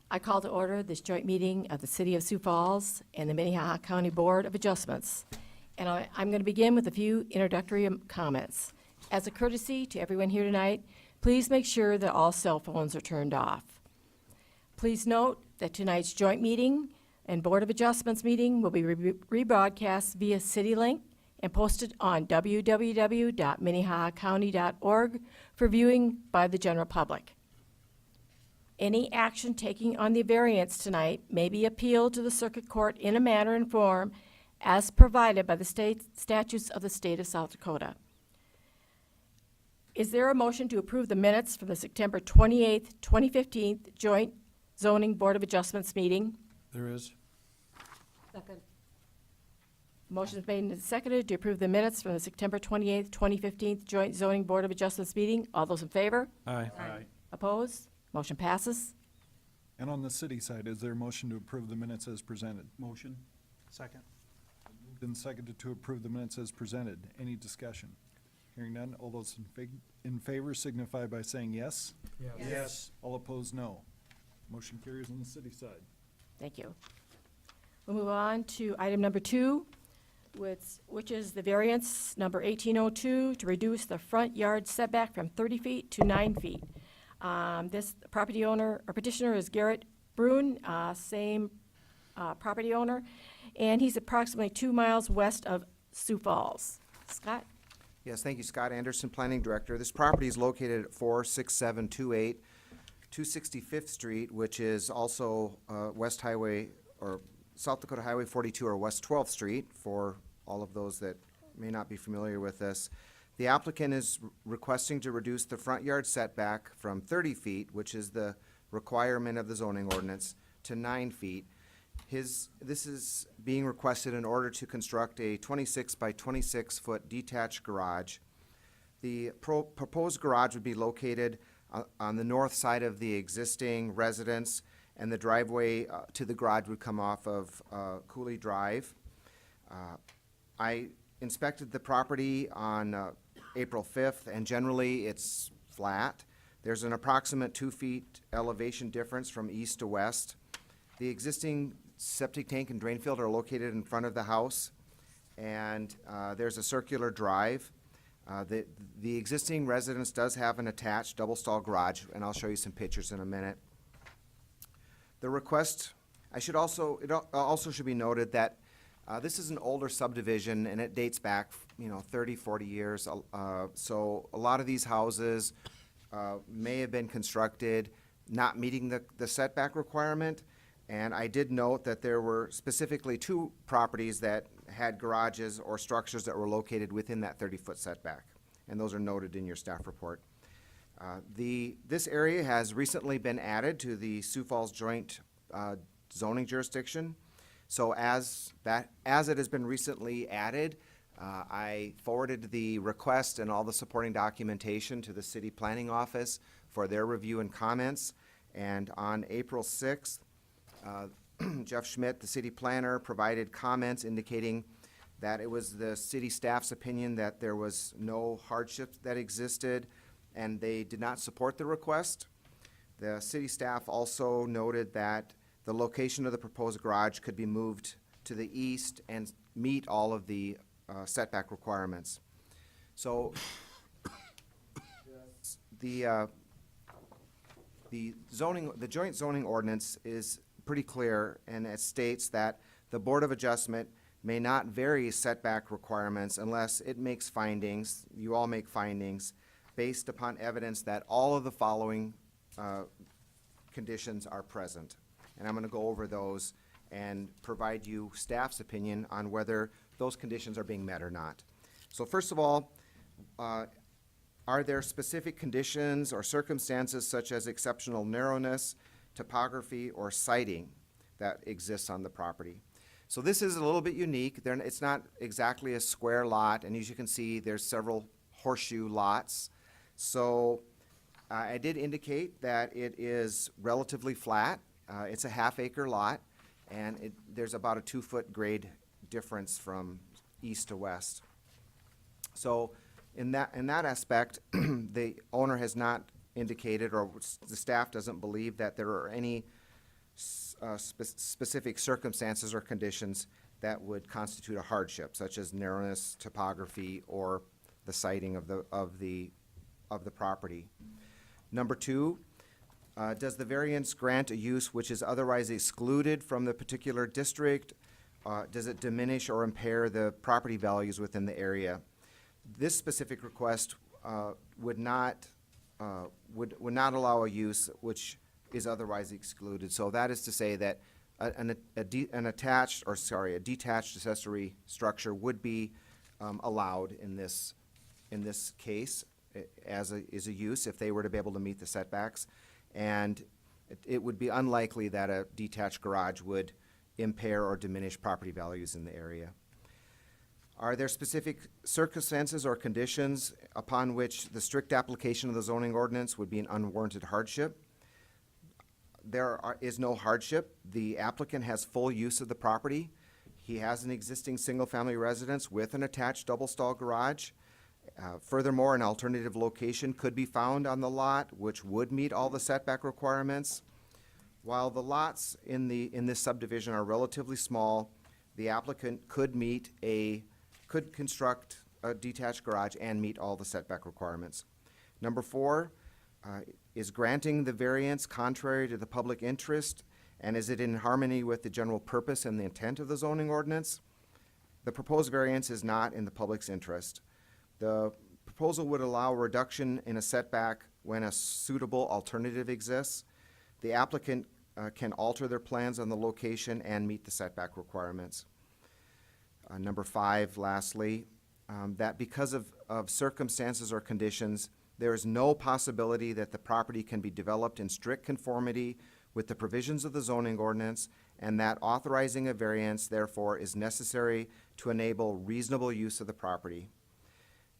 I call to order this joint meeting of the City of Sioux Falls and the Minnehaha County Board of Adjustments. And I'm going to begin with a few introductory comments. As a courtesy to everyone here tonight, please make sure that all cell phones are turned off. Please note that tonight's joint meeting and Board of Adjustments meeting will be rebroadcast via CityLink and posted on www.minnehahacounty.org for viewing by the general public. Any action taken on the variance tonight may be appealed to the Circuit Court in a manner and form as provided by the statutes of the state of South Dakota. Is there a motion to approve the minutes from the September 28th, 2015 Joint Zoning Board of Adjustments meeting? There is. Second. Motion is made and seconded to approve the minutes from the September 28th, 2015 Joint Zoning Board of Adjustments meeting. All those in favor? Aye. Opposed? Motion passes. And on the city side, is there a motion to approve the minutes as presented? Motion. Second. Moved and seconded to approve the minutes as presented. Any discussion? Hearing none, all those in favor signify by saying yes. Yes. All opposed, no. Motion carries on the city side. Thank you. We'll move on to item number 2, which is the variance number 1802 to reduce the front yard setback from 30 feet to 9 feet. This property owner or petitioner is Garrett Brune, same property owner, and he's approximately 2 miles west of Sioux Falls. Scott? Yes, thank you, Scott Anderson, Planning Director. This property is located at 46728 265th Street, which is also West Highway or South Dakota Highway 42 or West 12th Street for all of those that may not be familiar with this. The applicant is requesting to reduce the front yard setback from 30 feet, which is the requirement of the zoning ordinance, to 9 feet. This is being requested in order to construct a 26 by 26 foot detached garage. The proposed garage would be located on the north side of the existing residence, and the driveway to the garage would come off of Cooley Drive. I inspected the property on April 5th, and generally it's flat. There's an approximate 2 feet elevation difference from east to west. The existing septic tank and drain field are located in front of the house, and there's a circular drive. The existing residence does have an attached double stall garage, and I'll show you some pictures in a minute. The request, it also should be noted that this is an older subdivision, and it dates back, 30, 40 years. So a lot of these houses may have been constructed not meeting the setback requirement. And I did note that there were specifically 2 properties that had garages or structures that were located within that 30-foot setback. And those are noted in your staff report. This area has recently been added to the Sioux Falls Joint Zoning Jurisdiction. So as it has been recently added, I forwarded the request and all the supporting documentation to the City Planning Office for their review and comments. And on April 6th, Jeff Schmidt, the city planner, provided comments indicating that it was the city staff's opinion that there was no hardship that existed, and they did not support the request. The city staff also noted that the location of the proposed garage could be moved to the east and meet all of the setback requirements. So the joint zoning ordinance is pretty clear, and it states that the Board of Adjustment may not vary setback requirements unless it makes findings, you all make findings, based upon evidence that all of the following conditions are present. And I'm going to go over those and provide you staff's opinion on whether those conditions are being met or not. So first of all, are there specific conditions or circumstances such as exceptional narrowness, topography, or siting that exists on the property? So this is a little bit unique. It's not exactly a square lot, and as you can see, there's several horseshoe lots. So I did indicate that it is relatively flat. It's a half-acre lot, and there's about a 2-foot grade difference from east to west. So in that aspect, the owner has not indicated, or the staff doesn't believe that there are any specific circumstances or conditions that would constitute a hardship, such as narrowness, topography, or the siting of the property. Number two, does the variance grant a use which is otherwise excluded from the particular district? Does it diminish or impair the property values within the area? This specific request would not allow a use which is otherwise excluded. So that is to say that a detached accessory structure would be allowed in this case as a use if they were to be able to meet the setbacks. And it would be unlikely that a detached garage would impair or diminish property values in the area. Are there specific circumstances or conditions upon which the strict application of the zoning ordinance would be an unwarranted hardship? There is no hardship. The applicant has full use of the property. He has an existing single-family residence with an attached double-stall garage. Furthermore, an alternative location could be found on the lot, which would meet all the setback requirements. While the lots in this subdivision are relatively small, the applicant could construct a detached garage and meet all the setback requirements. Number four, is granting the variance contrary to the public interest, and is it in harmony with the general purpose and the intent of the zoning ordinance? The proposed variance is not in the public's interest. The proposal would allow a reduction in a setback when a suitable alternative exists. The applicant can alter their plans on the location and meet the setback requirements. Number five, lastly, that because of circumstances or conditions, there is no possibility that the property can be developed in strict conformity with the provisions of the zoning ordinance, and that authorizing a variance, therefore, is necessary to enable reasonable use of the property.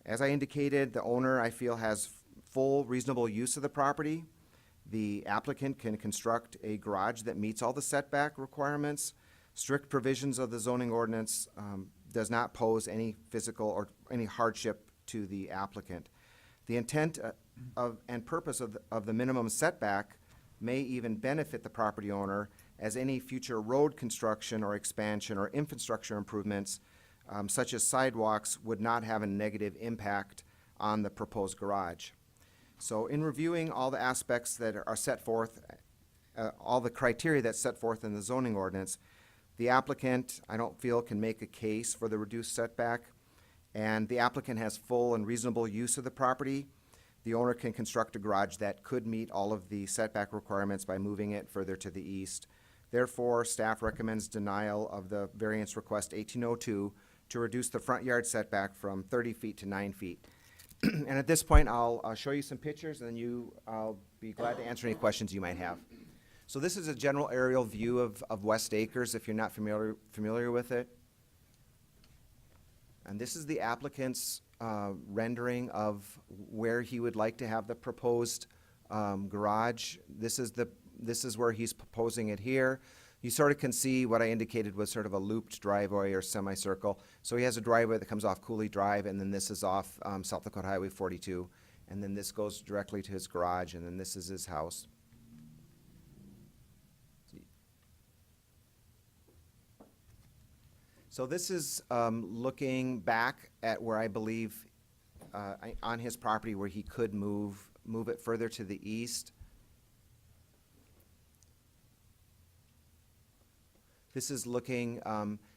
As I indicated, the owner, I feel, has full reasonable use of the property. The applicant can construct a garage that meets all the setback requirements. Strict provisions of the zoning ordinance does not pose any physical or any hardship to the applicant. The intent and purpose of the minimum setback may even benefit the property owner, as any future road construction or expansion or infrastructure improvements, such as sidewalks, would not have a negative impact on the proposed garage. So in reviewing all the aspects that are set forth, all the criteria that's set forth in the zoning ordinance, the applicant, I don't feel, can make a case for the reduced setback, and the applicant has full and reasonable use of the property. The owner can construct a garage that could meet all of the setback requirements by moving it further to the east. Therefore, staff recommends denial of the variance request 1802 to reduce the front yard setback from 30 feet to 9 feet. And at this point, I'll show you some pictures, and then I'll be glad to answer any questions you might have. So this is a general aerial view of West Acres, if you're not familiar with it. And this is the applicant's rendering of where he would like to have the proposed garage. This is where he's proposing it here. You sort of can see what I indicated was sort of a looped driveway or semicircle. So he has a driveway that comes off Cooley Drive, and then this is off South Dakota Highway 42. And then this goes directly to his garage, and then this is his house. So this is looking back at where I believe on his property where he could move it further to the east. This is looking,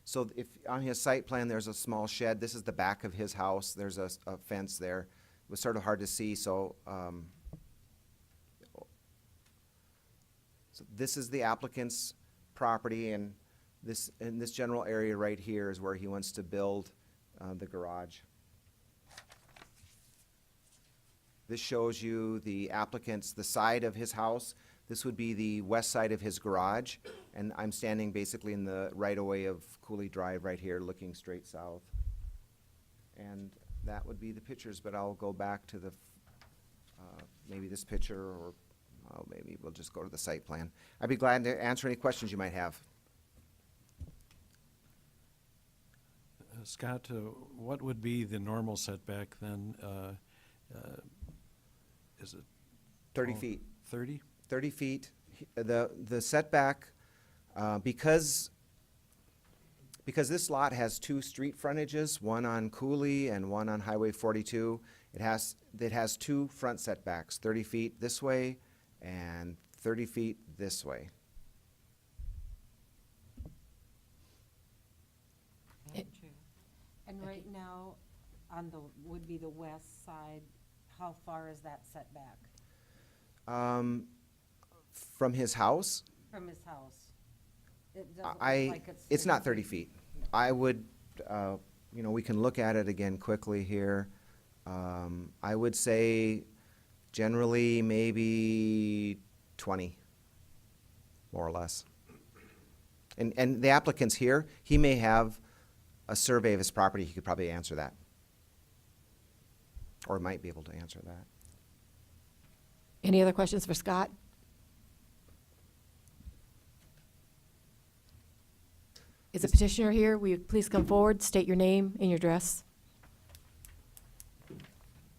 so if on his site plan there's a small shed, this is the back of his house. There's a fence there. It was sort of hard to see, so this is the applicant's property, and in this general area right here is where he wants to build the garage. This shows you the side of his house. This would be the west side of his garage, and I'm standing basically in the right-of-way of Cooley Drive right here, looking straight south. And that would be the pictures, but I'll go back to the, maybe this picture, or maybe we'll just go to the site plan. I'd be glad to answer any questions you might have. Scott, what would be the normal setback then? Is it 30 feet. 30? 30 feet. The setback, because this lot has two street frontages, one on Cooley and one on Highway 42, it has two front setbacks, 30 feet this way and 30 feet this way. Madam Chair. And right now, on the, would be the west side, how far is that setback From his house, from his house? It doesn't look I, like it's not 30 feet. I would, we can look at it again quickly here. I would say generally maybe 20, more or less. And the applicant's here, he may have a survey of his property, he could probably answer that. Or might be able to answer that. Any other questions for Scott? Is the petitioner here? Will you please come forward, state your name and your address?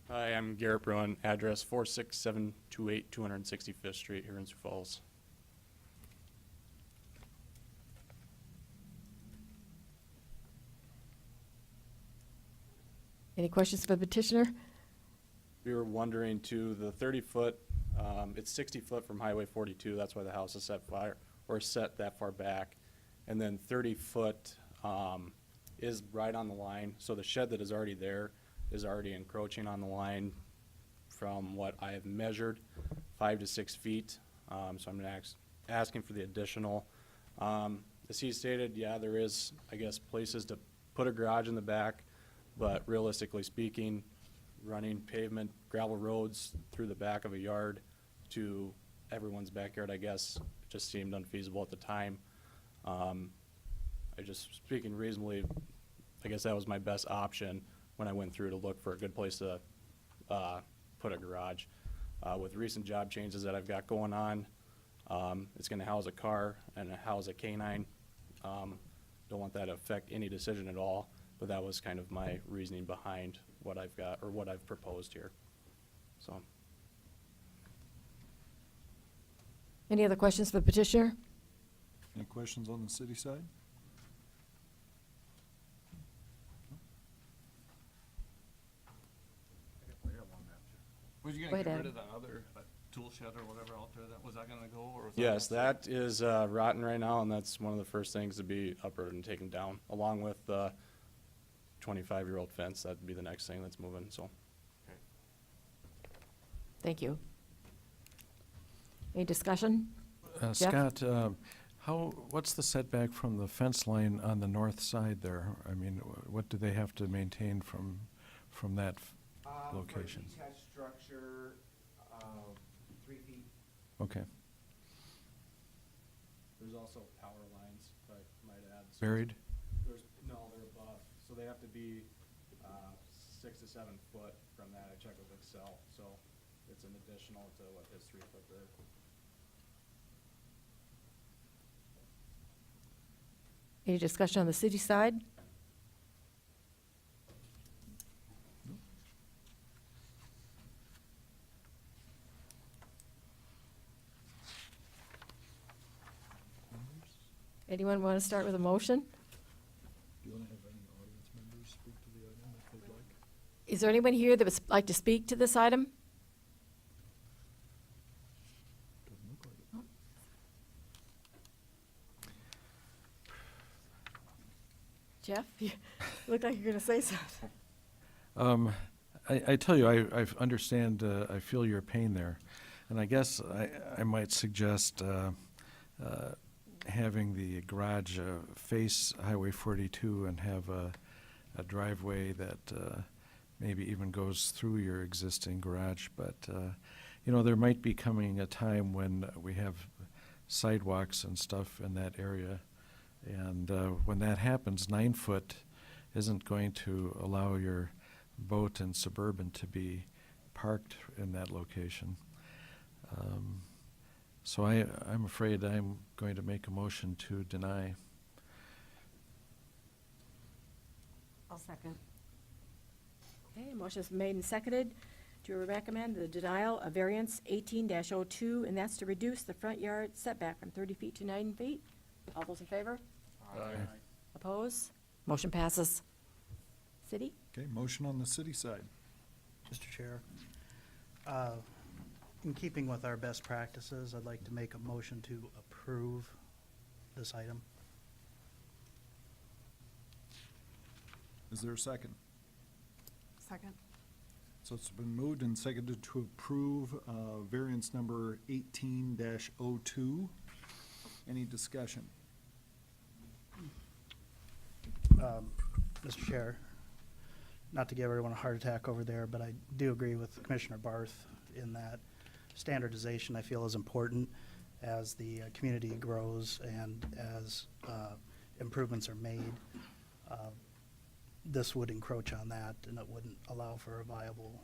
Hi, I'm Garrett Bruin, address 46728 265th Street here in Sioux Falls. Any questions for the petitioner? We were wondering too, the 30-foot, it's 60 foot from Highway 42, that's why the house is set that far back. And then 30 foot is right on the line, so the shed that is already there is already encroaching on the line from what I have measured, 5 to 6 feet. So I'm asking for the additional. As he stated, yeah, there is, I guess, places to put a garage in the back, but realistically speaking, running pavement, gravel roads through the back of a yard to everyone's backyard, I guess, just seemed unfeasible at the time. Speaking reasonably, I guess that was my best option when I went through to look for a good place to put a garage. With recent job changes that I've got going on, it's gonna house a car and house a canine. Don't want that to affect any decision at all, but that was kind of my reasoning behind what I've got, or what I've proposed here, so. Any other questions for the petitioner? Any questions on the city side? Was you Go gonna ahead, get rid Adam. of that other tool shed or whatever out there, was that gonna go, or was that? Yes, that is rotten right now, and that's one of the first things to be uprooted and taken down, along with the 25-year-old fence. That'd be the next thing that's moving, so. Thank you. Any discussion? Jeff? Scott, what's the setback from the fence line on the north side there? I mean, what do they have to maintain from that location? For detached structure, 3 feet. Okay. There's also power lines, if I might add. Buried? No, they're above, so they have to be 6 to 7 foot from that. I checked with Excel, so it's an additional to what his 3 foot there. Any discussion on the city side? Anyone want to start with a motion? Do you want to have any audience members speak to the item if they'd like? Is there anyone here that would like to speak to this item? Doesn't look like it. Jeff, you look like you're going to say something. I tell you, I understand, I feel your pain there. And I guess I might suggest having the garage face Highway 42 and have a driveway that maybe even goes through your existing garage. But, there might be coming a time when we have sidewalks and stuff in that area. And when that happens, 9 foot isn't going to allow your boat and Suburban to be parked in that location. So I'm afraid I'm going to make a motion to deny. I'll second. Okay, motion's made and seconded to recommend the denial of variance 18-02, and that's to reduce the front yard setback from 30 feet to 9 feet. All those in favor? Oppose? Motion passes. City? Okay, motion on the city side. Mr. Chair, in keeping with our best practices, I'd like to make a motion to approve this item. Is there a second? Second. So it's been moved and seconded to approve variance number 18-02. Any discussion? Mr. Chair, not to give everyone a heart attack over there, but I do agree with Commissioner Barth in that standardization I feel is important as the community grows and as improvements are made. This would encroach on that, and it wouldn't allow for a viable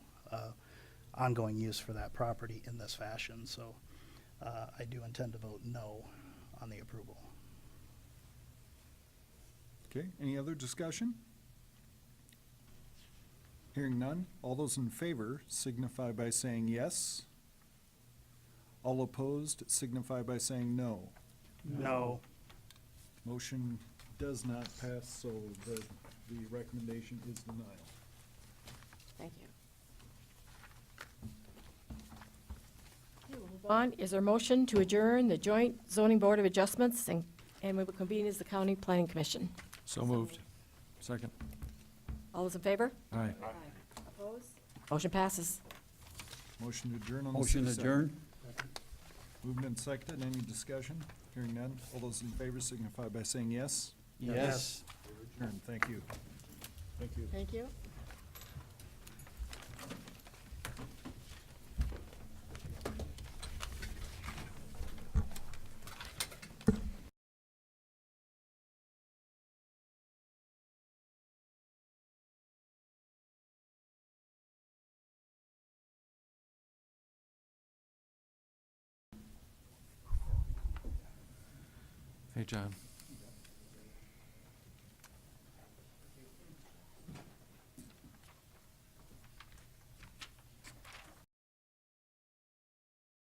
ongoing use for that property in this fashion. So I do intend to vote no on the approval. Okay, any other discussion? Hearing none, all those in favor signify by saying yes. All opposed signify by saying no. No. Motion does not pass, so the recommendation is denial. Thank you. Okay, we'll move on. Is there a motion to adjourn the Joint Zoning Board of Adjustments and we will convene as the County Planning Commission? So moved. Second. All those in favor? Aye. Opposed? Motion passes. Motion to adjourn on the city Motion side. adjourned? Moved and seconded, any discussion? Hearing none, all those in favor signify by saying yes. Yes. Adjourned, thank you. Thank you. Thank you. Hey, John.